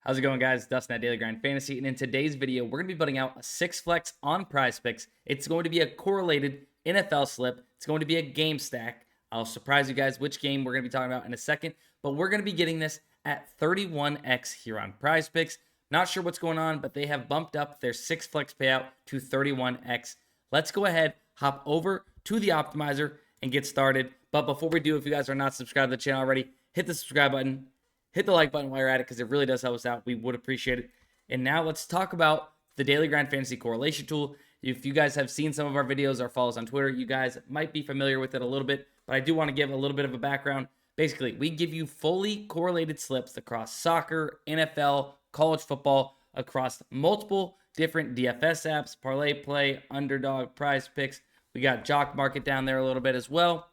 How's it going, guys? Dustin at Daily Grind Fantasy, and in today's video, we're going to be putting out a 6-flex on PrizePicks. It's going to be a correlated NFL slip. It's going to be a game stack. I'll surprise you guys which game we're going to be talking about in a second, but we're going to be getting this at 31x here on PrizePicks. Not sure what's going on, but they have bumped up their 6-flex payout to 31x. Let's go ahead, hop over to the optimizer, and get started. But before we do, if you guys are not subscribed to the channel already, hit the subscribe button. Hit the like button while you're at it because it really does help us out. We would appreciate it. And now let's talk about the Daily Grind Fantasy Correlation Tool. If you guys have seen some of our videos or follow us on Twitter, you guys might be familiar with it a little bit, but I do want to give a little bit of a background. Basically, we give you fully correlated slips across soccer, NFL, college football, across multiple different DFS apps, ParlayPlay, Underdog, PrizePicks. We got JockMKT down there a little bit as well.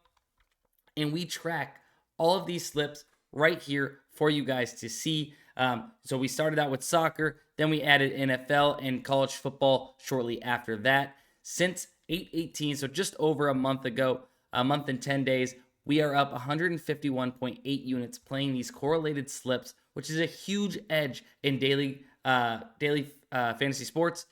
And we track all of these slips right here for you guys to see. So we started out with soccer, then we added NFL and college football shortly after that. Since 8/18, so just over a month ago, a month and 10 days, we are up 151.8 units playing these correlated slips, which is a huge edge in daily fantasy sports.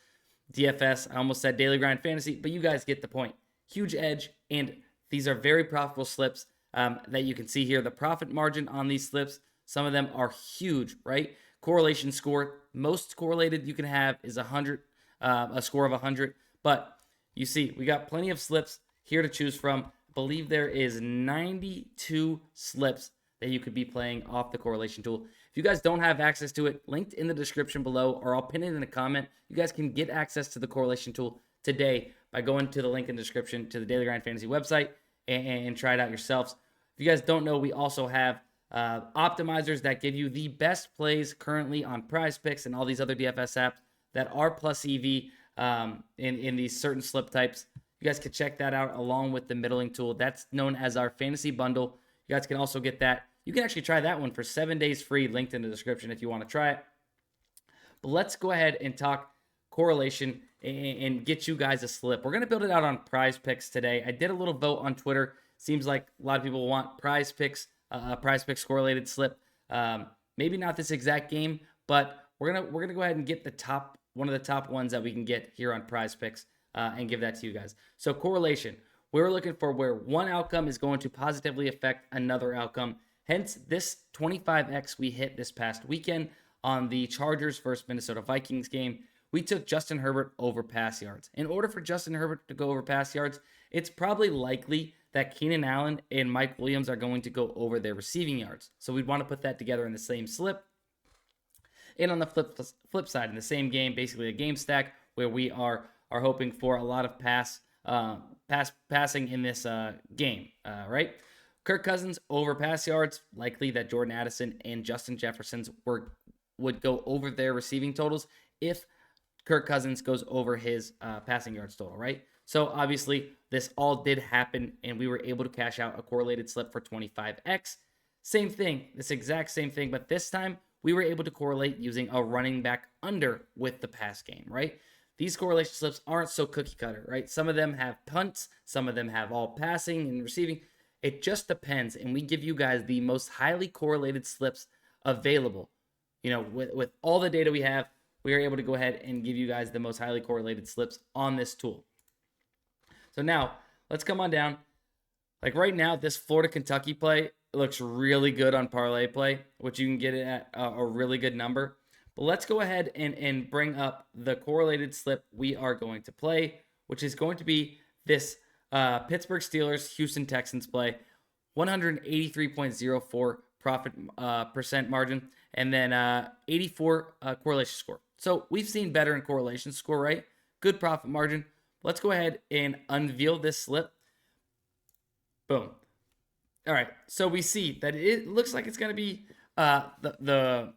DFS, I almost said Daily Grind Fantasy, but you guys get the point. Huge edge, and these are very profitable slips that you can see here. The profit margin on these slips, some of them are huge, right? Correlation score, most correlated you can have is 100, a score of 100. But you see, we got plenty of slips here to choose from. I believe there is 92 slips that you could be playing off the correlation tool. If you guys don't have access to it, linked in the description below, or I'll pin it in a comment. You guys can get access to the correlation tool today by going to the link in the description to the Daily Grind Fantasy website and try it out yourselves. If you guys don't know, we also have optimizers that give you the best plays currently on PrizePicks and all these other DFS apps that are plus EV in these certain slip types. You guys can check that out along with the middling tool. That's known as our fantasy bundle. You guys can also get that. You can actually try that one for 7 days free, linked in the description if you want to try it. But let's go ahead and talk correlation and get you guys a slip. We're going to build it out on PrizePicks today. I did a little vote on Twitter. Seems like a lot of people want PrizePicks, PrizePicks correlated slip. Maybe not this exact game, but we're gonna go ahead and get one of the top ones that we can get here on PrizePicks and give that to you guys. So correlation, we're looking for where one outcome is going to positively affect another outcome. Hence, this 25x we hit this past weekend on the Chargers versus Minnesota Vikings game. We took Justin Herbert over pass yards. In order for Justin Herbert to go over pass yards, it's probably likely that Keenan Allen and Mike Williams are going to go over their receiving yards. So we'd want to put that together in the same slip. And on the flip side, in the same game, basically a game stack where we are hoping for a lot of passing in this game, right? Kirk Cousins over pass yards, likely that Jordan Addison and Justin Jefferson's would go over their receiving totals if Kirk Cousins goes over his passing yards total, right? So obviously this all did happen and we were able to cash out a correlated slip for 25x. Same thing, this exact same thing, but this time we were able to correlate using a running back under with the pass game, right? These correlation slips aren't so cookie cutter, right? Some of them have punts, some of them have all passing and receiving. It just depends, and we give you guys the most highly correlated slips available. You know, with all the data we have, we are able to go ahead and give you guys the most highly correlated slips on this tool. So now, let's come on down. Like right now, this Florida-Kentucky play looks really good on ParlayPlay, which you can get it at a really good number. But let's go ahead and bring up the correlated slip we are going to play, which is going to be this Pittsburgh Steelers, Houston Texans play, 183.04 profit percent margin, and then 84 correlation score. So we've seen better in correlation score, right? Good profit margin. Let's go ahead and unveil this slip. Boom. All right, so we see that it looks like it's going to be the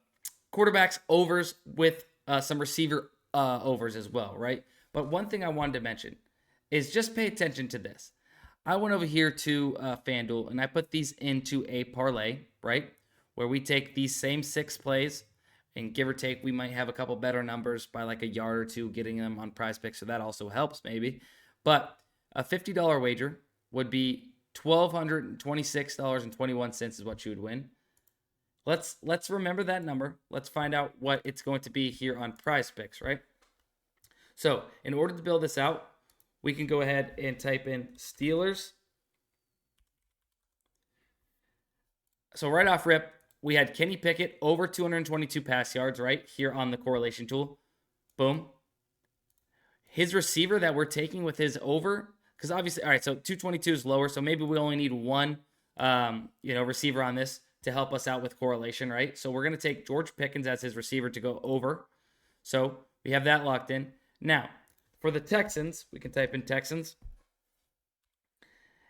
quarterbacks overs with some receiver overs as well, right? But one thing I wanted to mention is just pay attention to this. I went over here to FanDuel and I put these into a parlay, right? Where we take these same 6 plays and give or take, we might have a couple better numbers by like a yard or two getting them on PrizePicks, so that also helps maybe. But a $50 wager would be $1,226.21 is what you would win. let's remember that number. Let's find out what it's going to be here on PrizePicks, right? So in order to build this out, we can go ahead and type in Steelers. So right off rip, we had Kenny Pickett over 222 pass yards, right, here on the correlation tool. Boom. His receiver that we're taking with his over, because obviously, all right, so 222 is lower, so maybe we only need one, receiver on this to help us out with correlation, right? So we're going to take George Pickens as his receiver to go over. So we have that locked in. Now, for the Texans, we can type in Texans.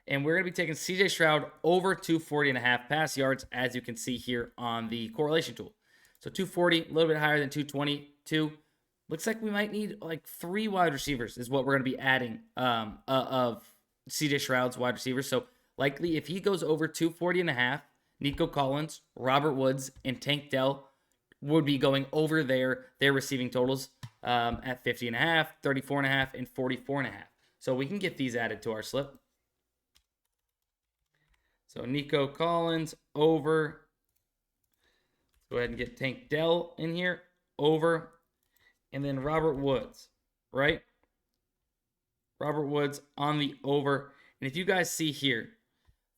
And we're going to be taking CJ Stroud over 240.5 pass yards, as you can see here on the correlation tool. So 240, a little bit higher than 222. Looks like we might need like 3 wide receivers is what we're going to be adding of CJ Stroud's wide receivers. So likely if he goes over 240.5, Nico Collins, Robert Woods, and Tank Dell would be going over their receiving totals at 50.5, 34.5, and 44.5. So we can get these added to our slip. So Nico Collins over. Let's go ahead and get Tank Dell in here over. And then Robert Woods, right? Robert Woods on the over. And if you guys see here,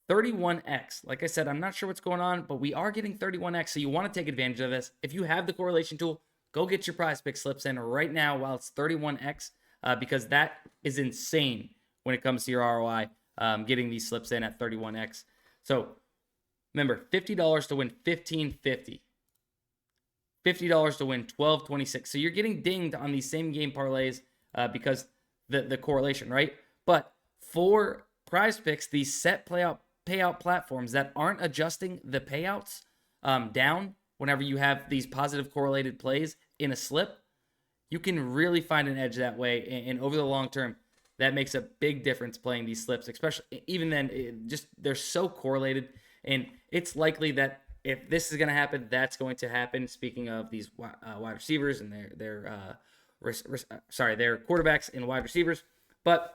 31x. Like I said, I'm not sure what's going on, but we are getting 31x. So you want to take advantage of this. If you have the correlation tool, go get your PrizePicks slips in right now while it's 31x, because that is insane when it comes to your ROI, getting these slips in at 31x. So remember, $50 to win $15.50. $50 to win $12.26. So you're getting dinged on these same game parlays because the correlation, right? But for PrizePicks, these set payout platforms that aren't adjusting the payouts down whenever you have these positive correlated plays in a slip, you can really find an edge that way. And over the long term, that makes a big difference playing these slips, especially even then, they're so correlated. And it's likely that if this is going to happen, that's going to happen. Speaking of these wide receivers and their quarterbacks and wide receivers. But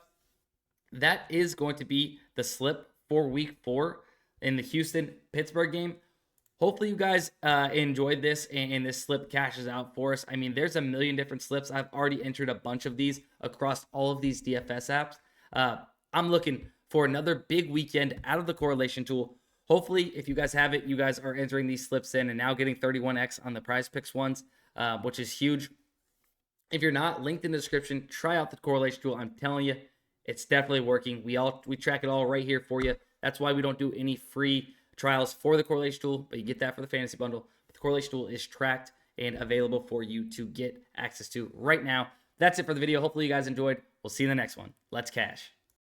that is going to be the slip for week 4 in the Houston-Pittsburgh game. Hopefully you guys enjoyed this and this slip cashes out for us. I mean, there's a million different slips. I've already entered a bunch of these across all of these DFS apps. I'm looking for another big weekend out of the correlation tool. Hopefully, if you guys have it, you guys are entering these slips in and now getting 31x on the PrizePicks ones, which is huge. If you're not, linked in the description, try out the correlation tool. I'm telling you, it's definitely working. We track it all right here for you. That's why we don't do any free trials for the correlation tool, but you get that for the fantasy bundle. But the correlation tool is tracked and available for you to get access to right now. That's it for the video. Hopefully you guys enjoyed. We'll see you in the next one. Let's cash.